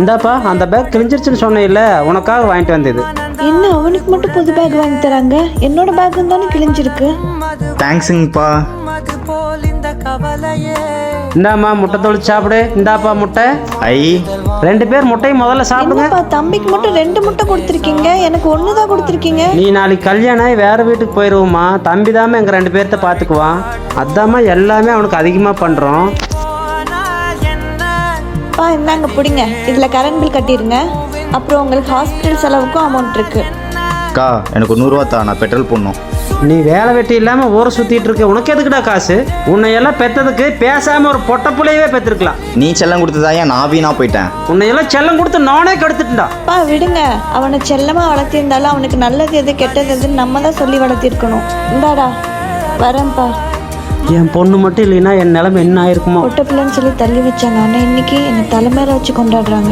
இந்தாப்பா அந்த பேக் கிழிஞ்சிருச்சுன்னு சொன்னேன்ல, உனக்காக வாங்கிட்டு வந்தது. என்ன அவனுக்கு மட்டும் புது பேக் வாங்கி தராங்க, என்னோட பேக் தானே கிழிஞ்சிருக்கு. தேங்க்ஸுங்கப்பா. இந்தாம்மா முட்டை தொழிச்சு சாப்பிடு. இந்தாப்பா முட்டை. ஐ 2 பேர் முட்டையும் முதல்ல சாப்பிடுங்க. என்னப்பா தம்பிக்கு மட்டும் 2 முட்டை கொடுத்துருக்கீங்க, எனக்கு 1 தான் கொடுத்துருக்கீங்க. நீ நாளைக்கு கல்யாணம் வேற வீட்டுக்கு போயிடுவோம்மா. தம்பி தாம எங்க 2 பேர்த்த பாத்துக்குவான். அதாம்மா எல்லாமே அவனுக்கு அதிகமா பண்றோம். பா இந்தாங்க பிடிங்க, இதில் கரண்ட் பில் கட்டிடுங்க. அப்புறம் உங்களுக்கு ஹாஸ்பிட்டல் செலவுக்கும் அமௌண்ட் இருக்கு. அக்கா எனக்கு 100 ரூபா தான், நான் பெட்ரோல் போடணும். நீ வேலை வெட்டி இல்லாம ஊரை சுத்திட்டு இருக்க, உனக்கு எதுக்குடா காசு? உன்னை எல்லாம் பெத்ததுக்கு பேசாம ஒரு பொட்ட புள்ளையவே பெற்றிருக்கலாம். நீ செல்லம் கொடுத்ததாயா நான் வீணா போயிட்டேன். உன்னை எல்லாம் செல்லம் கொடுத்து நானே கெடுத்துட்டா. பா விடுங்க, அவனை செல்லமா வளர்த்திருந்தாலும் அவனுக்கு நல்லது எது கெட்டது எதுன்னு நம்ம தான் சொல்லி வளர்த்திருக்கணும். இந்தாடா வரேன்ப்பா. என் பொண்ணு மட்டும் இல்லைன்னா என் நிலைமை என்ன ஆயிருக்குமோ. பொட்ட பிள்ளைன்னு சொல்லி தள்ளி வச்சாங்க, ஆனால் இன்னைக்கு என்னை தலைமையில வச்சு கொண்டாடுறாங்க.